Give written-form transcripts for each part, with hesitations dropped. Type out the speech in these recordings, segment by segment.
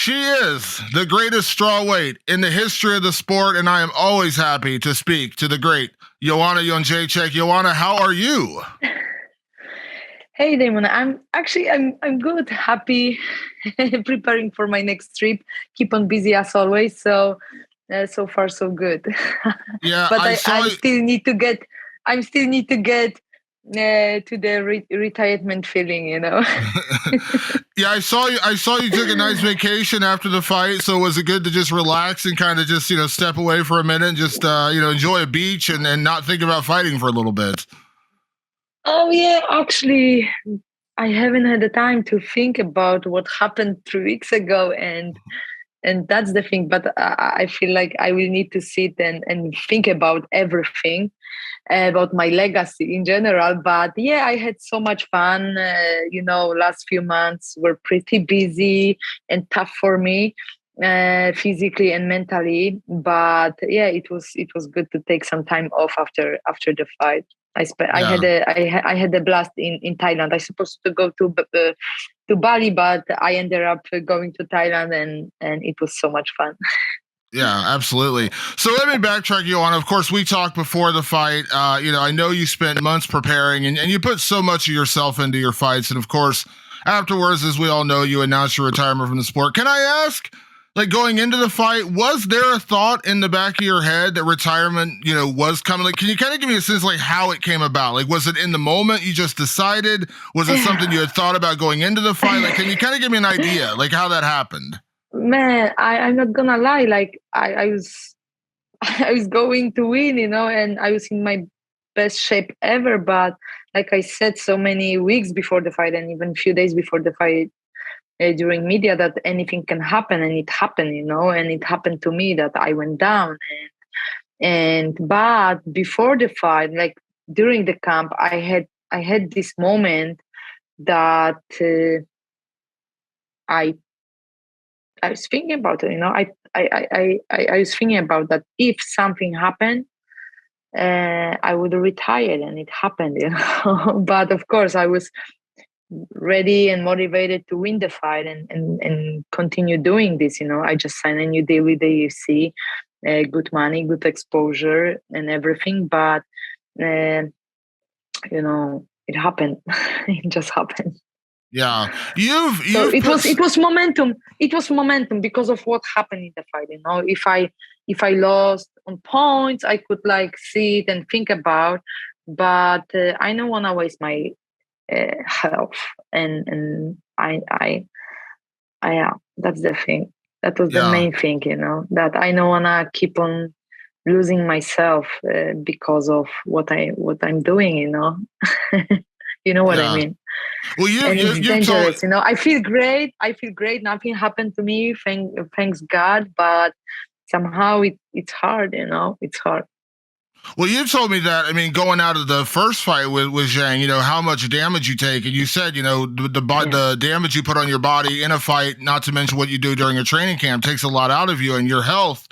She is the greatest strawweight in the history of the sport, and I am always happy to speak to the great Joanna Jedrzejczyk. Joanna, how are you? Hey Damon, I'm good, happy, preparing for my next trip. Keep on busy as always. So far so good. Yeah, But I I, saw. I still need to get to the retirement feeling, you know. Yeah, I saw you. I saw you took a nice vacation after the fight. So was it good to just relax and kind of just step away for a minute and just enjoy a beach and not think about fighting for a little bit? Oh yeah, actually, I haven't had the time to think about what happened 3 weeks ago, and that's the thing. But I feel like I will need to sit and think about everything, about my legacy in general. But yeah, I had so much fun. Last few months were pretty busy and tough for me, physically and mentally. But yeah, it was good to take some time off after the fight. Yeah. I had a blast in Thailand. I supposed to go to Bali, but I ended up going to Thailand, and it was so much fun. Yeah, absolutely. So let me backtrack you on. Of course, we talked before the fight. I know you spent months preparing and you put so much of yourself into your fights. And of course, afterwards, as we all know, you announced your retirement from the sport. Can I ask, like going into the fight, was there a thought in the back of your head that retirement, was coming? Like, can you kind of give me a sense like how it came about? Like, was it in the moment you just decided? Was it something you had thought about going into the fight? Like, can you kind of give me an idea, like how that happened? Man, I'm not gonna lie. Like I was, I was going to win, and I was in my best shape ever. But like I said, so many weeks before the fight, and even few days before the fight, during media, that anything can happen, and it happened, and it happened to me that I went down, and but before the fight, like during the camp, I had this moment that I I was thinking about it. I was thinking about that if something happened, I would retire, and it happened. But of course, I was ready and motivated to win the fight and continue doing this. I just signed a new deal with the UFC, good money, good exposure, and everything. But uh, it happened. It just happened. Yeah, you've So you've it put was it was momentum. It was momentum because of what happened in the fight. If I lost on points, I could like see it and think about. But I don't want to waste my health, and yeah, that's the thing. That was the yeah. main thing. That I don't want to keep on losing myself because of what I'm doing. You know what I Yeah. mean. Well, you And you it's you've told dangerous. I feel great. Nothing happened to me, thanks God. But somehow it's hard. It's hard. well you told me that. I mean, going out of the first fight with Zhang, how much damage you take, and you said Yeah. the damage you put on your body in a fight, not to mention what you do during a training camp, takes a lot out of you, and your health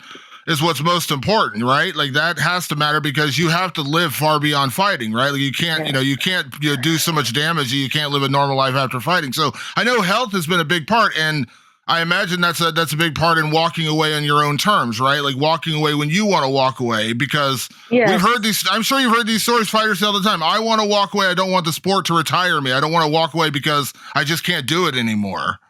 is what's most important, right? Like that has to matter because you have to live far beyond fighting, right? Like you can't, Yeah. you can't do so much damage that you can't live a normal life after fighting. So I know health has been a big part, and I imagine that's a big part in walking away on your own terms, right? Like walking away when you want to walk away, because we've heard Yes. these. I'm sure you've heard these stories. Fighters say all the time, "I want to walk away. I don't want the sport to retire me. I don't want to walk away because I just can't do it anymore."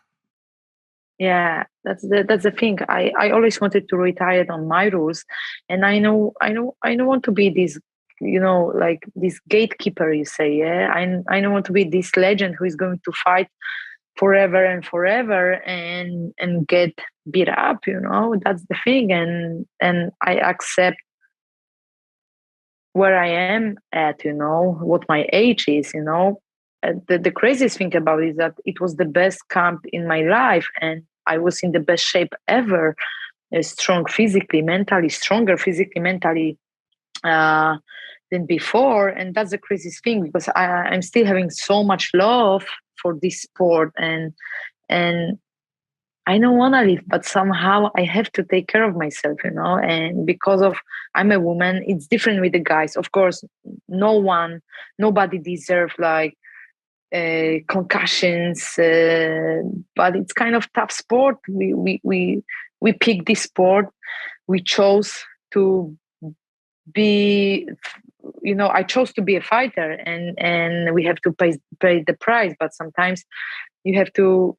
Yeah. That's the thing. I always wanted to retire on my rules, and I don't want to be this. Like this gatekeeper. You say, yeah. I don't want to be this legend who is going to fight forever and forever and get beat up. That's the thing, and I accept where I am at, what my age is. The craziest thing about it is that it was the best camp in my life, and I was in the best shape ever, strong physically, mentally, stronger physically, mentally, uh, than before. And that's the craziest thing, because I'm still having so much love for this sport, and I don't want to leave, but somehow I have to take care of myself, and because of I'm a woman, it's different with the guys. Of course, nobody deserves like concussions, but it's kind of tough sport. We picked this sport. We chose to be, I chose to be a fighter, and we have to pay the price. But sometimes you have to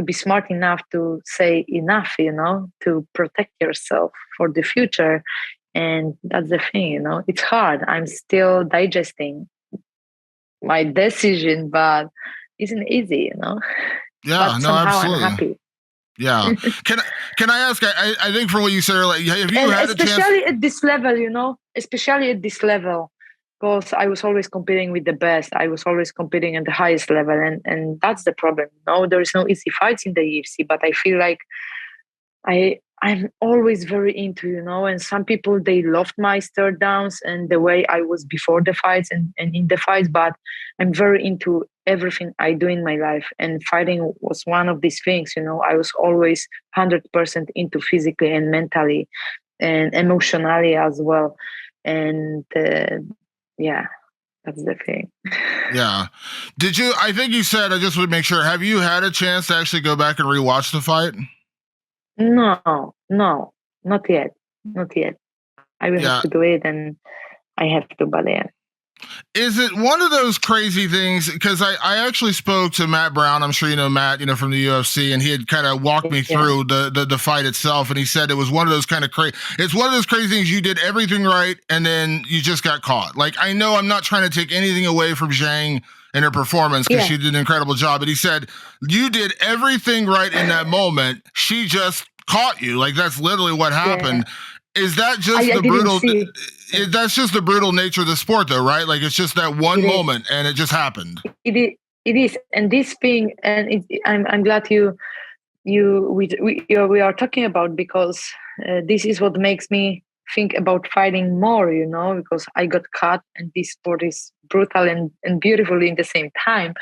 be smart enough to say enough, to protect yourself for the future. And that's the thing, it's hard. I'm still digesting my decision, but it isn't easy, Yeah, but no, somehow absolutely. I'm happy. Yeah. Can I ask, I think from what you said earlier, have you And had a chance? especially at this level, because I was always competing with the best. I was always competing at the highest level. And that's the problem. No, there is no easy fights in the UFC, but I feel like I'm always very into, and some people, they loved my stare downs and the way I was before the fights and in the fights, but I'm very into everything I do in my life. And fighting was one of these things, I was always 100% into physically and mentally and emotionally as well. And yeah, that's the thing. Yeah. I think you said, I just would make sure, have you had a chance to actually go back and rewatch the fight? No, not yet. Not yet. I will have to do it, and I have to, but yeah. Is it one of those crazy things? Because I actually spoke to Matt Brown. I'm sure you know Matt, from the UFC, and he had kind of walked me through the fight itself. And he said it was one of those kind of crazy. It's one of those crazy things. You did everything right, and then you just got caught. Like, I know I'm not trying to take anything away from Zhang and her performance, because she did an incredible job. But he said you did everything right in that moment. She just caught you. Like, that's literally what happened. Yeah. Is that just the brutal? That's just the brutal nature of the sport, though, right? Like, it's just that one moment, and it just happened. It is, and this thing, and I'm glad we are talking about, because this is what makes me think about fighting more, because I got caught, and this sport is brutal and beautiful in the same time,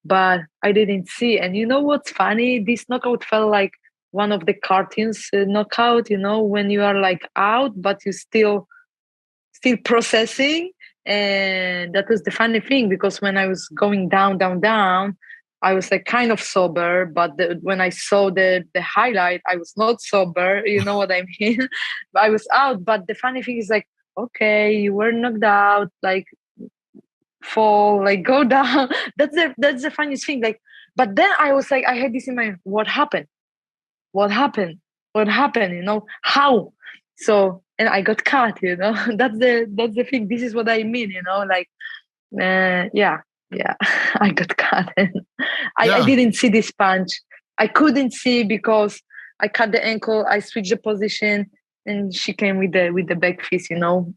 but I didn't see. And you know what's funny? This knockout felt like one of the cartoons knockout, when you are like out, but you still processing. And that was the funny thing, because when I was going down, I was like kind of sober, but when I saw the highlight, I was not sober. You know what I mean? I was out. But the funny thing is, like, okay, you were knocked out, like fall, like go down. That's the funniest thing. Like, but then I was like, I had this in my mind. What happened? How? So, and I got cut, that's the thing. This is what I mean, like, yeah, I got cut. I didn't see this punch. I couldn't see, because I cut the ankle, I switched the position, and she came with the back fist,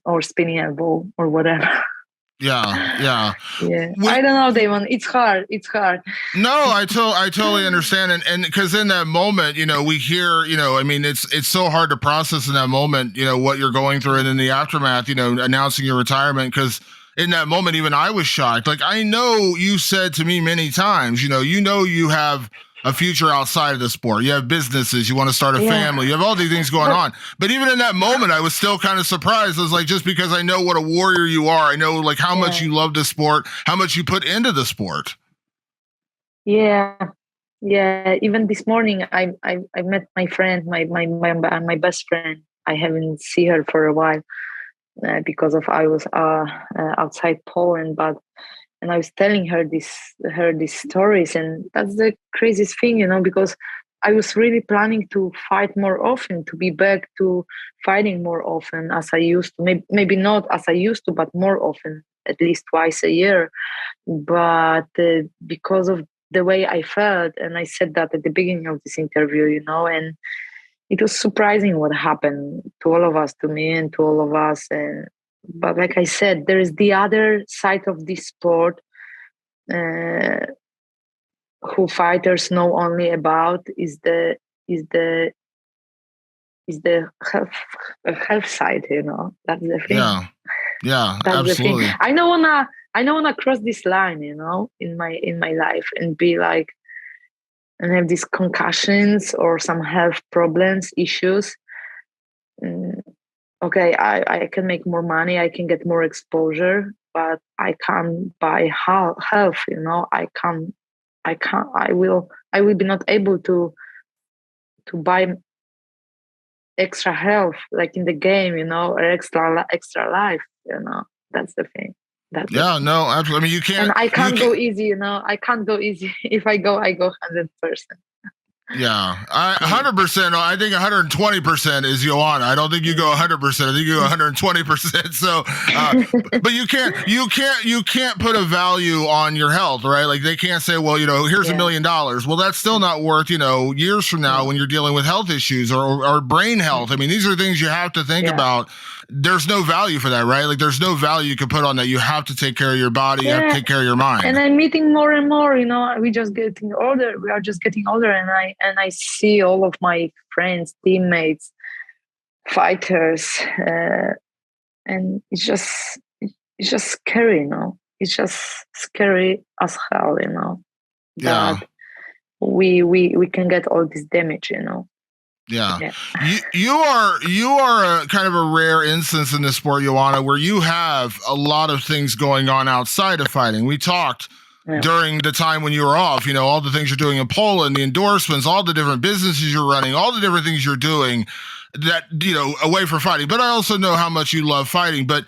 or spinning elbow or whatever. Yeah. I don't know, Damon. It's hard. No, I totally understand. And because in that moment, we hear, I mean, it's so hard to process in that moment, what you're going through, and in the aftermath, announcing your retirement. Because in that moment, even I was shocked. Like, I know you said to me many times, you have a future outside of the sport. You have businesses, you want to start a family, you have all these things going on. But even in that moment, I was still kind of surprised. I was like, just because I know what a warrior you are, I know like how much you love the sport, how much you put into the sport. Yeah. Even this morning, I met my friend, my best friend. I haven't seen her for a while because I was outside Poland, and I was telling her these stories, and that's the craziest thing, because I was really planning to fight more often, to be back to fighting more often as I used to. Maybe not as I used to, but more often, at least twice a year. But because of the way I felt, and I said that at the beginning of this interview, and it was surprising what happened to all of us, to me and to all of us. But like I said, there is the other side of this sport who fighters know only about is the health side, That's the thing. Yeah, that's absolutely. The thing. I don't wanna cross this line, in my life, and be like, and have these concussions or some health problems, issues. Okay, I can make more money, I can get more exposure, but I can't buy health. I will be not able to buy extra health like in the game, or extra life. That's the thing. Yeah, no, absolutely. I mean, you can't. And I can't go easy. I can't go easy. If I go 100%. Yeah, 100%. I think 120% is Joanna. I don't think you go 100%. I think you go 120%. So, but you can't put a value on your health, right? Like they can't say, well, here's $1 million. Well, that's still not worth, years from now when you're dealing with health issues or brain health. I mean, these are things you have to think about. There's no value for that, right? Like there's no value you can put on that. You have to take care of your body. You have to take care of your mind. And I'm meeting more and more, we just getting older. We are just getting older. And I see all of my friends, teammates, fighters. And it's just scary, It's just scary as hell, Yeah. That we can get all this damage, Yeah. You are a kind of a rare instance in this sport, Joanna, where you have a lot of things going on outside of fighting. We talked during the time when you were off, all the things you're doing in Poland, the endorsements, all the different businesses you're running, all the different things you're doing that, away from fighting. But I also know how much you love fighting. But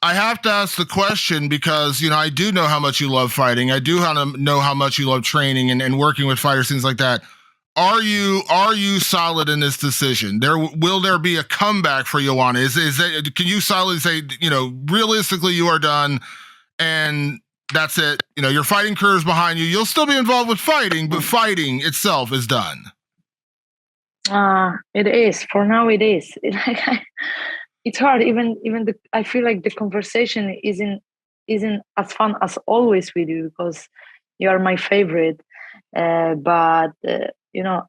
I have to ask the question because, I do know how much you love fighting. I do know how much you love training and working with fighters, things like that. Are you solid in this decision? Will there be a comeback for Joanna? Is that, can you solidly say, realistically you are done and that's it? Your fighting career is behind you. You'll still be involved with fighting, but fighting itself is done. It is. For now it is. It's hard. Even I feel like the conversation isn't as fun as always with you because you are my favorite. But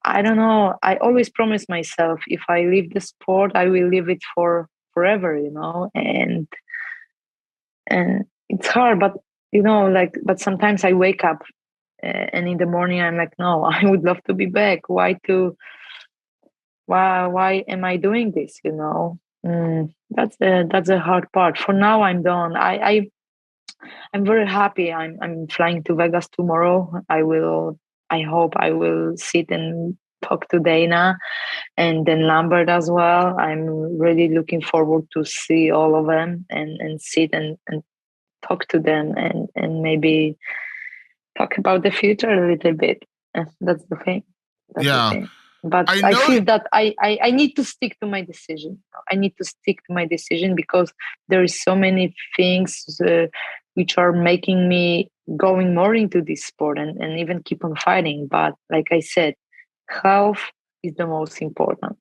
I don't know. I always promise myself if I leave the sport, I will leave it for forever, and it's hard, but but sometimes I wake up and in the morning I'm like, no, I would love to be back. Why am I doing this? That's a hard part. For now, I'm done. I'm very happy. I'm flying to Vegas tomorrow. I hope I will sit and talk to Dana and then Lambert as well. I'm really looking forward to see all of them and sit and talk to them and maybe talk about the future a little bit. That's the thing. The thing. But I feel that I need to stick to my decision. I need to stick to my decision because there is so many things which are making me going more into this sport and even keep on fighting. But like I said, health is the most important.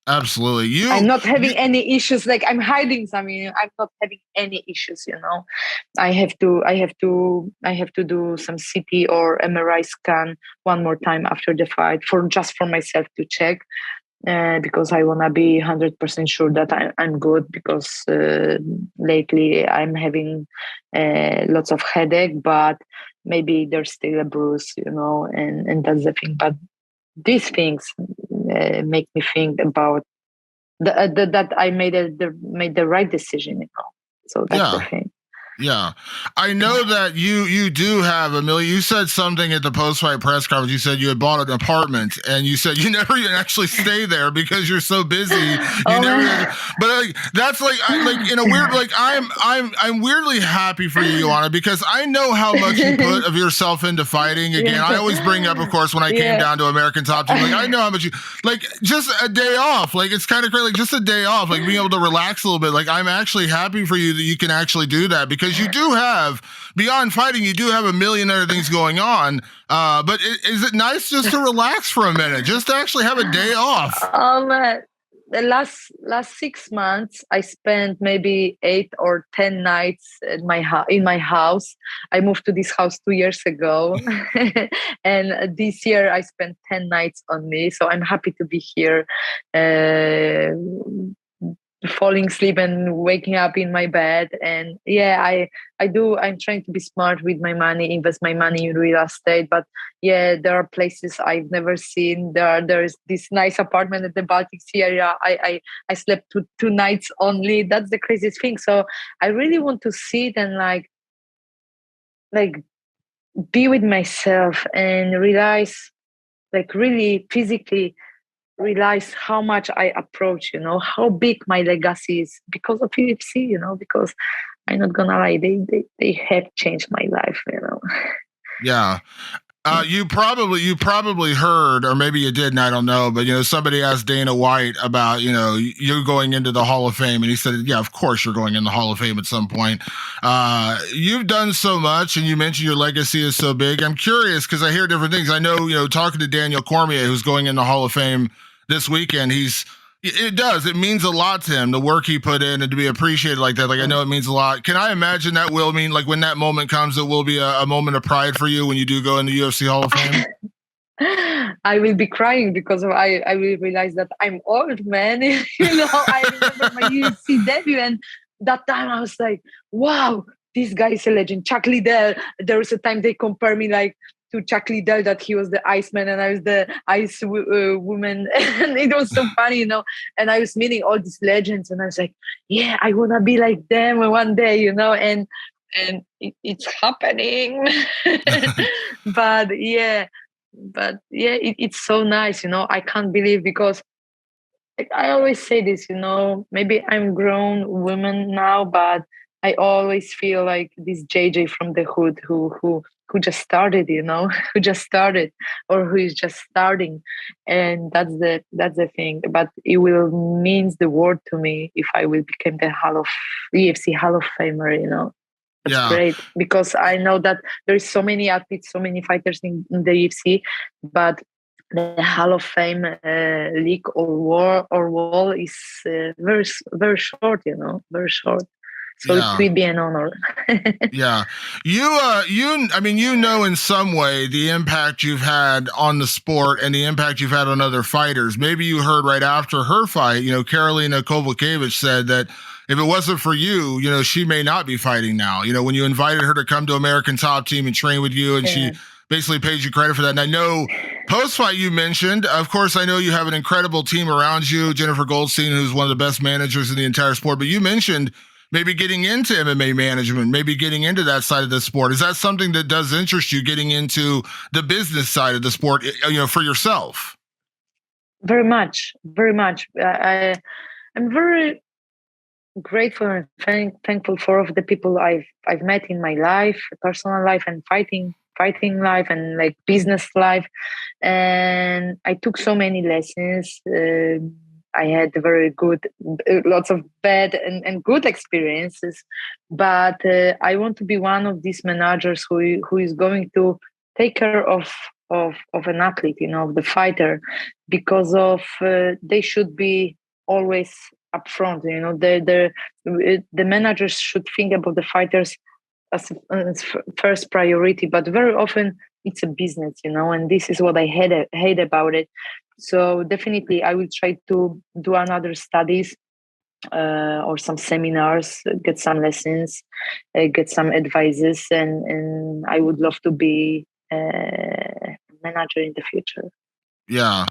Absolutely. I'm not having any issues. Like I'm hiding something. I'm not having any issues. I have to do some CT or MRI scan one more time after the fight for myself to check. Because I want to be 100% sure that I'm good because lately I'm having lots of headache, but maybe there's still a bruise, and that's the thing. But these things make me think about that I made the right decision, So that's the thing. Yeah. I know that you do have $1 million. You said something at the post-fight press conference. You said you had bought an apartment and you said you never even actually stay there because you're so busy. But that's in a weird, I'm weirdly happy for you, Joanna, because I know how much you put of yourself into fighting. Again, I always bring up, of course, when I came down to American Top Team, I know how much you, just a day off. It's kind of crazy. Just a day off, being able to relax a little bit. I'm actually happy for you that you can actually do that because you do have, beyond fighting, you do have $1 million other things going on. But is it nice just to relax for a minute, just to actually have a day off? The last 6 months, I spent maybe 8 or 10 nights in my house. I moved to this house 2 years ago, and this year I spent 10 nights only. So I'm happy to be here. falling asleep and waking up in my bed. And I'm trying to be smart with my money, invest my money in real estate. But yeah, there are places I've never seen. There's this nice apartment at the Baltic Sea area. I slept two nights only. That's the craziest thing. So I really want to sit and like be with myself and realize, like really physically realize how much I approach, how big my legacy is because of UFC, because I'm not gonna lie, they have changed my life. Yeah. You probably heard, or maybe you didn't, I don't know, but somebody asked Dana White about, you going into the Hall of Fame, and he said, yeah, of course you're going in the Hall of Fame at some point. You've done so much, and you mentioned your legacy is so big. I'm curious because I hear different things. I know, talking to Daniel Cormier, who's going in the Hall of Fame this weekend, it means a lot to him, the work he put in, and to be appreciated like that. Like, I know it means a lot. Can I imagine that will mean, like, when that moment comes, it will be a moment of pride for you when you do go in the UFC Hall of Fame? I will be crying because I will realize that I'm old, man. I remember my UFC debut, and that time I was like, wow, this guy is a legend. Chuck Liddell. There was a time they compare me like to Chuck Liddell, that he was the Iceman and I was the Ice Woman. And it was so funny, and I was meeting all these legends, and I was like, yeah, I want to be like them one day, and it's happening. But yeah, it's so nice, I can't believe, because like, I always say this, maybe I'm grown woman now, but I always feel like this JJ from the hood who just started, who just started, or who is just starting. And that's the thing. But it will means the world to me if I will become the UFC Hall of Famer. That's great, because I know that there's so many athletes, so many fighters in the UFC, but the Hall of Fame league or wall is very very short, very short. So it will be an honor. Yeah. I mean, in some way the impact you've had on the sport and the impact you've had on other fighters. Maybe you heard right after her fight, Karolina Kowalkiewicz said that if it wasn't for you, she may not be fighting now. When you invited her to come to American Top Team and train with you, and she basically paid you credit for that. And I know post-fight you mentioned, of course, I know you have an incredible team around you, Jennifer Goldstein, who's one of the best managers in the entire sport, but you mentioned maybe getting into MMA management, maybe getting into that side of the sport. Is that something that does interest you, getting into the business side of the sport, for yourself? Very much, very much. I'm very grateful and thankful for the people I've met in my life, personal life, and fighting life, and like business life. And I took so many lessons. I had very good, lots of bad and good experiences, but I want to be one of these managers who is going to take care of an athlete, of the fighter, because of they should be always upfront. The managers should think about the fighters as first priority, but very often it's a business, and this is what I hate about it. So definitely I will try to do another studies or some seminars, get some lessons, get some advices, and I would love to be a manager in the future. Yeah.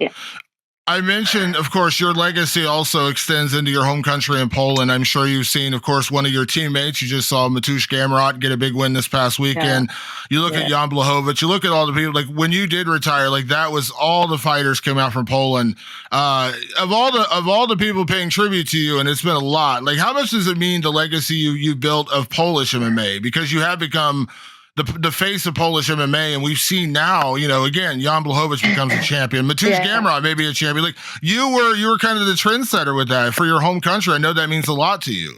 I mentioned, of course, your legacy also extends into your home country in Poland. I'm sure you've seen, of course, one of your teammates. You just saw Mateusz Gamrot get a big win this past weekend. Yeah. You look at Jan Blachowicz. You look at all the people. Like when you did retire, like that was all the fighters came out from Poland. Of all the people paying tribute to you, and it's been a lot. Like, how much does it mean the legacy you built of Polish MMA, because you have become the face of Polish MMA, and we've seen now, again, Jan Blachowicz becomes a champion. Mateusz Gamrot may be a champion. Like you were kind of the trendsetter with that for your home country. I know that means a lot to you.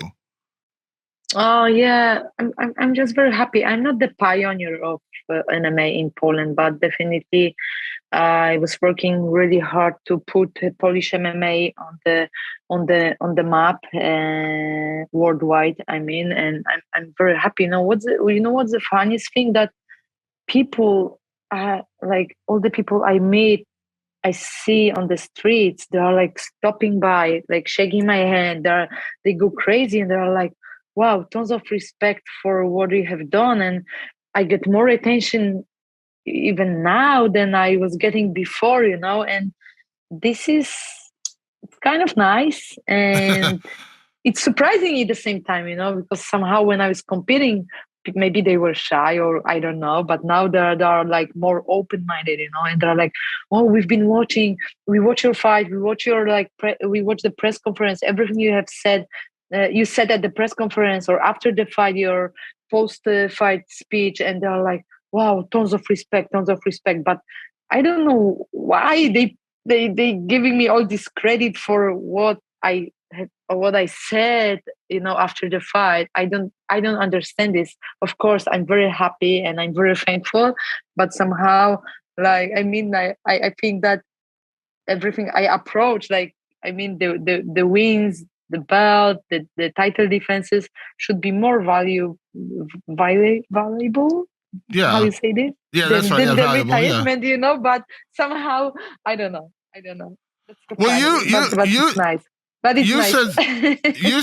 Oh yeah, I'm just very happy. I'm not the pioneer of MMA in Poland, but definitely I was working really hard to put Polish MMA on the map worldwide. I mean, and I'm very happy. What's the funniest thing, that people like all the people I meet I see on the streets, they are like stopping by, like shaking my hand. They go crazy, and they're like, "Wow, tons of respect for what you have done." And I get more attention even now than I was getting before, And this is kind of nice, and it's surprising at the same time, because somehow when I was competing, maybe they were shy or I don't know, but now they're like more open minded, and they're like, oh, we watch your fight, we watch your we watch the press conference, everything you have said, you said at the press conference or after the fight, your post fight speech, and they're like, wow, tons of respect, tons of respect. But I don't know why they giving me all this credit for what I said, after the fight. I don't understand this. Of course, I'm very happy and I'm very thankful, but somehow, I think that everything I approach, the wins, the belt, the title defenses should be more valuable. How Yeah. you say this? Yeah, that's Than, right. than Yeah, the valuable. Yeah. retirement, But somehow, I don't know. That's so Well, funny, but it's nice. But it's you nice. said you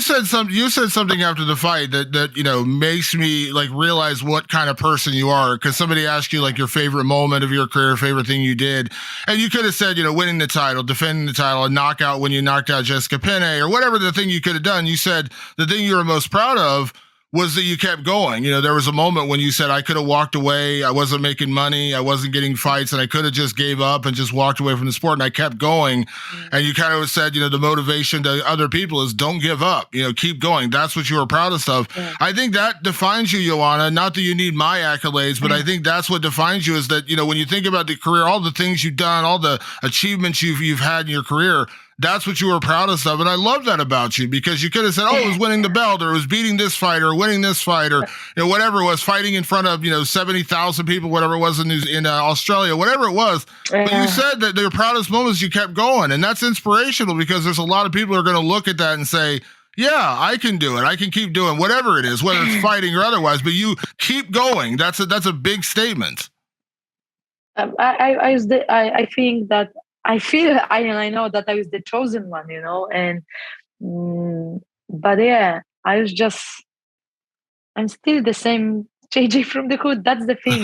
said something after the fight that makes me like realize what kind of person you are, because somebody asked you like your favorite moment of your career, favorite thing you did, and you could have said winning the title, defending the title, a knockout when you knocked out Jessica Penne, or whatever the thing you could have done. You said the thing you were most proud of was that you kept going. There was a moment when you said, I could have walked away. I wasn't making money. I wasn't getting fights, and I could have just gave up and just walked away from the sport, and I kept going. And you kind of said, the motivation to other people is don't give up, keep going. That's what you were proudest of. Yeah. I think that defines you, Joanna. Not that you need my accolades, but I think that's what defines you, is that, when you think about the career, all the things you've done, all the achievements you've had in your career, that's what you were proudest of. And I love that about you, because you could have said, oh, it was winning the belt, or it was beating this fighter, or winning this fighter, whatever it was, fighting in front of, 70,000 people, whatever it was in Australia, whatever it was. But you said that your proudest moments, you kept going. And that's inspirational, because there's a lot of people who are going to look at that and say, yeah, I can do it. I can keep doing whatever it is, whether it's fighting or otherwise, but you keep going. That's a big statement. I think that I know that I was the chosen one, and but yeah, I'm still the same JJ from the hood. That's the thing,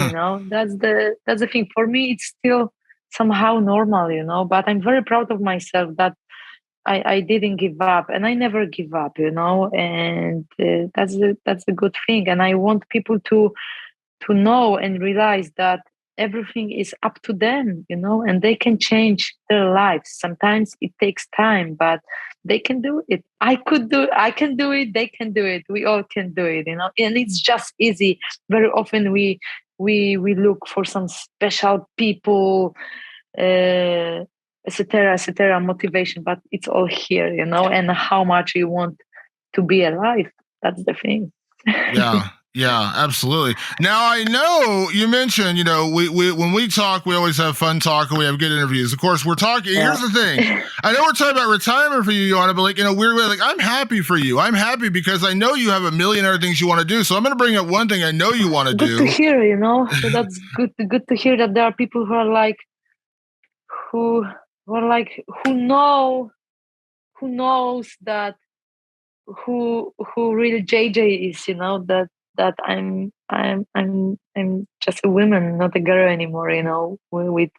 That's the thing. For me, it's still somehow normal, But I'm very proud of myself that I didn't give up, and I never give up, And that's a good thing. And I want people to know and realize that everything is up to them, and they can change their lives. Sometimes it takes time, but they can do it. I can do it, they can do it, we all can do it, and it's just easy. Very often we look for some special people, etc., motivation, but it's all here, and how much you want to be alive. That's the thing. Yeah. Yeah, absolutely. Now, I know you mentioned, we when we talk, we always have fun talking. We have good interviews. Of course, we're talking. Yeah. Here's the thing. I know we're talking about retirement for you, Joanna, but we're like, I'm happy for you. I'm happy because I know you have a million other things you want to do. So I'm going to bring up one thing I know you want to do. Good to hear, So that's good to hear that there are people who are like, who knows that who real JJ is, that I'm just a woman, not a girl anymore, with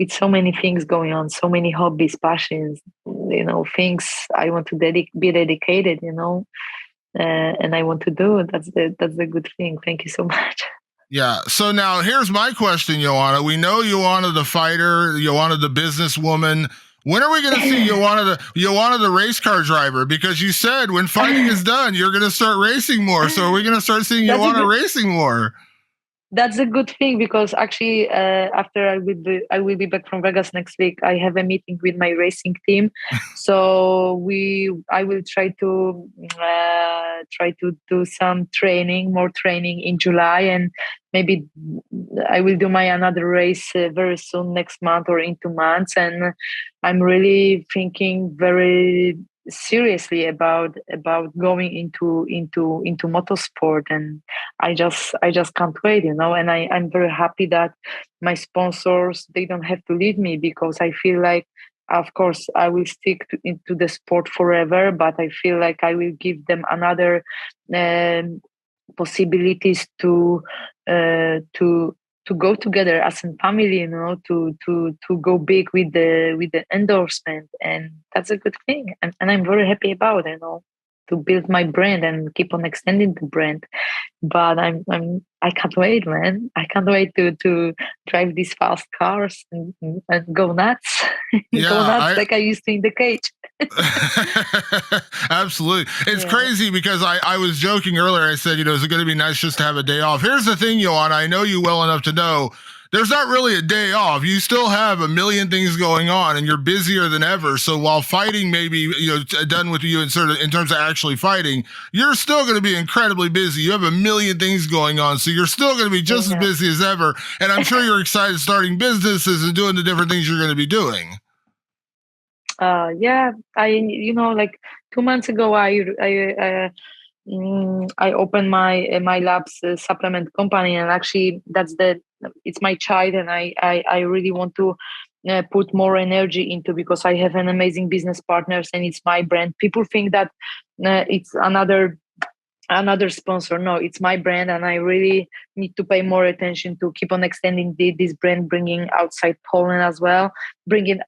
so many things going on, so many hobbies, passions, things I want to be dedicated, and I want to do. That's the good thing. Thank you so much. Yeah. So now here's my question, Joanna. We know Joanna the fighter, Joanna the businesswoman. When are we going to see Joanna the race car driver? Because you said when fighting is done, you're going to start racing more. So are we going to start seeing Joanna racing more? That's a good thing, because actually, after I will be back from Vegas next week. I have a meeting with my racing team, so I will try to do some more training in July, and maybe I will do my another race very soon, next month or in 2 months. And I'm really thinking very seriously about going into motorsport, and I just can't wait, and I'm very happy that my sponsors, they don't have to leave me, because I feel like, of course, I will stick into the sport forever, but I feel like I will give them another um, possibilities to go together as a family, to go big with the endorsement, and that's a good thing, and I'm very happy about it, to build my brand and keep on extending the brand. But I can't wait, man. I can't wait to drive these fast cars and go nuts, go nuts Yeah, like I used to in the cage. absolutely. It's Yeah. crazy because I was joking earlier. I said, is it going to be nice just to have a day off? Here's the thing, Joanna. I know you well enough to know there's not really a day off. You still have a million things going on, and you're busier than ever. So while fighting may be done with you in terms of actually fighting, you're still going to be incredibly busy. You have a million things going on, so you're still going to be just as Yeah. busy as ever. And I'm sure you're excited starting businesses and doing the different things you're going to be doing. Yeah, like 2 months ago, I opened my labs supplement company, and actually it's my child, and I really want to put more energy into, because I have an amazing business partners, and it's my brand. People think that it's another sponsor. No, it's my brand, and I really need to pay more attention to keep on extending this brand, bringing outside Poland as well, bring it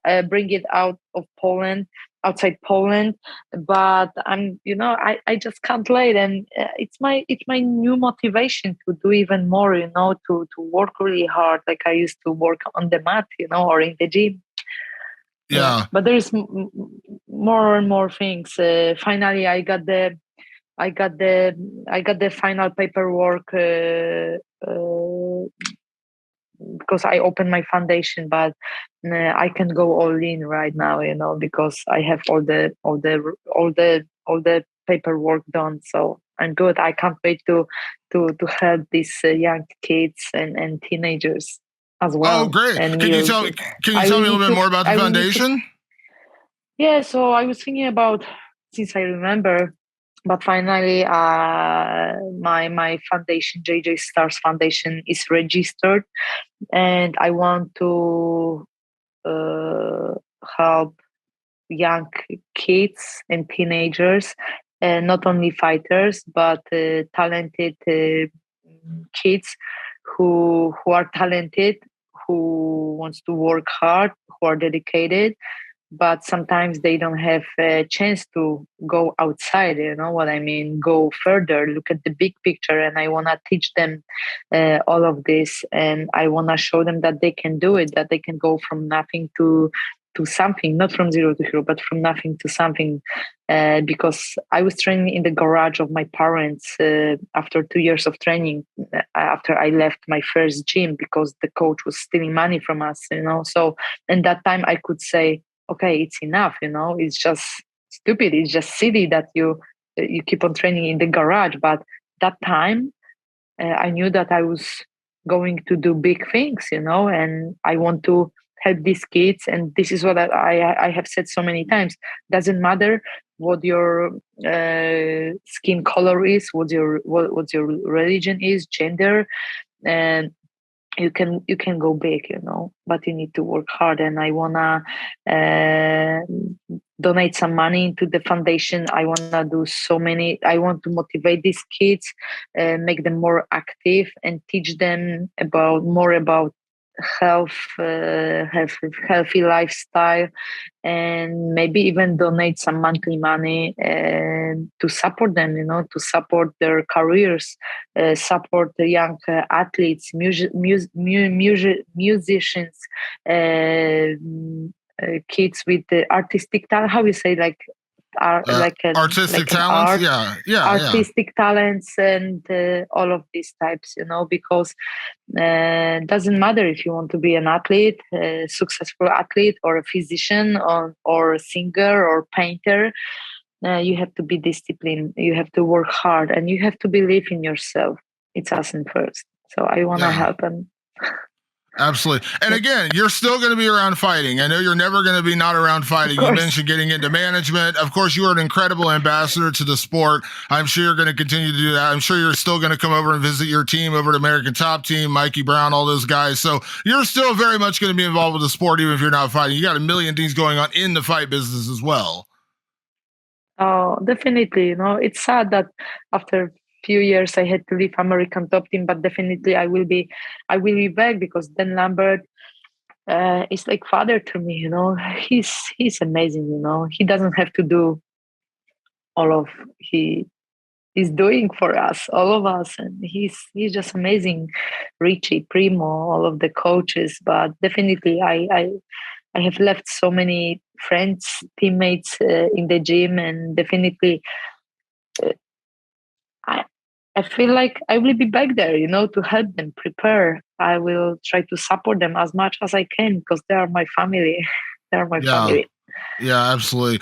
out of Poland, outside Poland. But I just can't wait, and it's my new motivation to do even more, to work really hard, like I used to work on the mat, or in the gym. Yeah, Yeah. but there's more and more things. Finally, I got the I got the final paperwork, because I opened my foundation, but I can go all in right now, because I have all the paperwork done. So I'm good. I can't wait to help these young kids and teenagers as Oh, well. great. And Can you you, tell me can you I tell will me a need little bit to. more about the I will need to. foundation? Yeah. So I was thinking about, since I remember. But finally, my foundation, JJ Stars Foundation, is registered, and I want to uh, help young kids and teenagers, not only fighters, but talented kids who are talented, who wants to work hard, who are dedicated, but sometimes they don't have a chance to go outside, you know what I mean, go further, look at the big picture. And I want to teach them all of this, and I want to show them that they can do it, that they can go from nothing to something, not from zero to hero, but from nothing to something. Because I was training in the garage of my parents after 2 years of training, after I left my first gym, because the coach was stealing money from us, so in that time I could say, okay, it's enough, it's just stupid, it's just silly that you keep on training in the garage. But that time I knew that I was going to do big things, and I want to help these kids. And this is what I have said so many times. Doesn't matter what your skin color is, what your religion is, gender, and you can go big, but you need to work hard. And I wanna donate some money into the foundation. I wanna do so many. I want to motivate these kids, make them more active, and teach them more about health, healthy lifestyle, and maybe even donate some monthly money to support them, to support their careers, support the young athletes, musicians, kids with the artistic talent. How you say, like, are like Artistic an talents? art, Yeah. artistic talents, and all of these types, because doesn't matter if you want to be an athlete, a successful athlete, or a physician, or a singer or painter. You have to be disciplined, you have to work hard, and you have to believe in yourself. It's us in first. So I want to Yeah. help them. Absolutely. And again, you're still going to be around fighting. I know you're never going to be not around fighting. You mentioned getting into management. Of course, you are an incredible ambassador to the sport. I'm sure you're going to continue to do that. I'm sure you're still going to come over and visit your team over at American Top Team, Mikey Brown, all those guys. So you're still very much going to be involved with the sport, even if you're not fighting. You got a million things going on in the fight business as well. Oh, definitely. It's sad that after few years I had to leave American Top Team, but definitely I will be back because Dan Lambert is like father to me. He's amazing. He doesn't have to do all of he is doing for us, all of us, and he's just amazing. Richie, Primo, all of the coaches, but definitely I have left so many friends, teammates in the gym, and definitely uh, I I feel like I will be back there, to help them prepare. I will try to support them as much as I can because they are my family. They are my Yeah. family. Yeah, absolutely.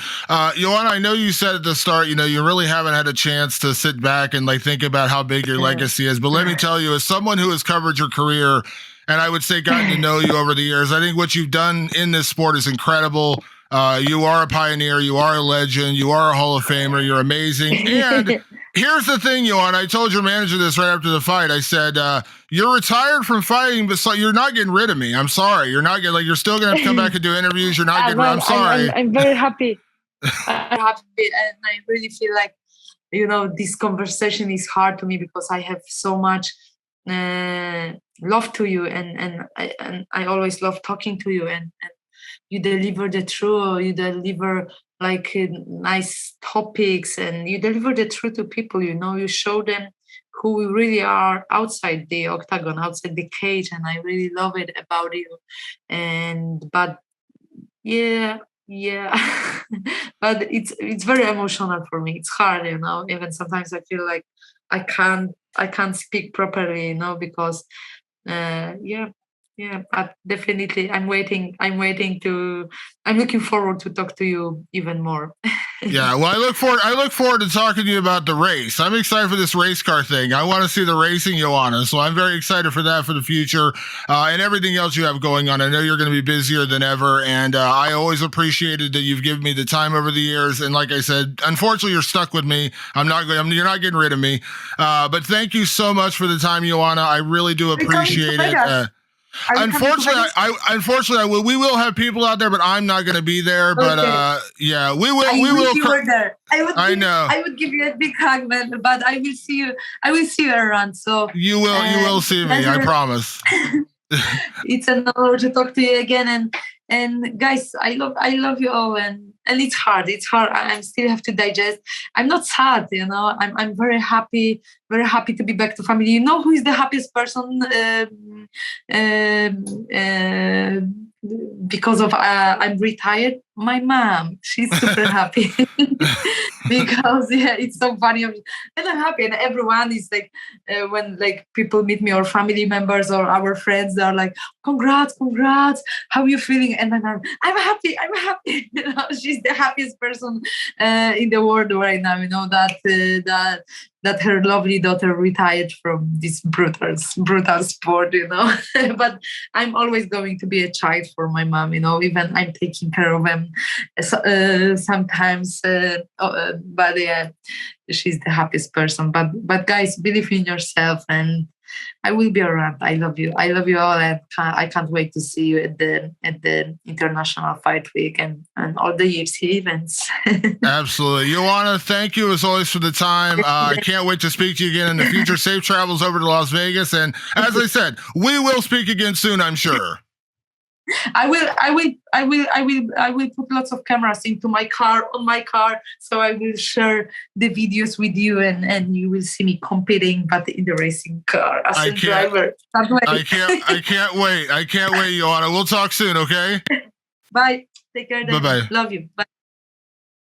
Joanna, I know you said at the start, you really haven't had a chance to sit back and like think about how big your legacy is. But let me tell you, as someone who has covered your career and I would say gotten to know you over the years, I think what you've done in this sport is incredible. You are a pioneer. You are a legend. You are a Hall of Famer. You're amazing. And here's the thing, Joanna. I told your manager this right after the fight. I said, you're retired from fighting, but you're not getting rid of me. I'm sorry. You're not getting you're still gonna have to come back and do interviews. You're not getting rid. I'm sorry. I'm very happy. I'm happy, and I really feel like this conversation is hard to me because I have so much love to you, and I always love talking to you, and you deliver the truth. You deliver like nice topics, and you deliver the truth to people. You show them who we really are outside the octagon, outside the cage, and I really love it about you. But yeah, yeah, but it's very emotional for me. It's hard, Even sometimes I feel like I can't speak properly, because yeah, yeah. But definitely, I'm looking forward to talk to you even more. Yeah, well, I look forward to talking to you about the race. I'm excited for this race car thing. I want to see the racing, Joanna. So I'm very excited for that for the future and everything else you have going on. I know you're going to be busier than ever, and I always appreciated that you've given me the time over the years. And like I said, unfortunately, you're stuck with me. You're not getting rid of me. But thank you so much for the time, Joanna. I really do appreciate it. Unfortunately, we will have people out there, but I'm not going to be there. But yeah, we will. I wish you were there. I know. I would give you a big hug, man. But I will see you. I will see you around. So you will. You will see me. I promise. It's an honor to talk to you again, and guys, I love you all, and it's hard. It's hard. I still have to digest. I'm not sad, I'm very happy to be back to family. You know who is the happiest person? Because of I'm retired. My mom, she's super happy because it's so funny, and I'm happy, and everyone is like when like people meet me or family members or our friends, they're like, congrats, how are you feeling? And my mom, I'm happy. She's the happiest person in the world right now, that her lovely daughter retired from this brutal sport, but I'm always going to be a child for my mom, even I'm taking care of them sometimes, but yeah, she's the happiest person. But guys, believe in yourself, and I will be around. I love you all, and I can't wait to see you at the International Fight Week and all the UFC events. Absolutely. Joanna, thank you as always for the time. I can't wait to speak to you again in the future. Safe travels over to Las Vegas, and as I said, we will speak again soon, I'm sure. I will put lots of cameras on my car, so I will share the videos with you, and you will see me competing, but in the racing car as a driver. I can't wait. I can't wait, Joanna. We'll talk soon, okay? Bye. Take care. Bye-bye. Love you. Bye.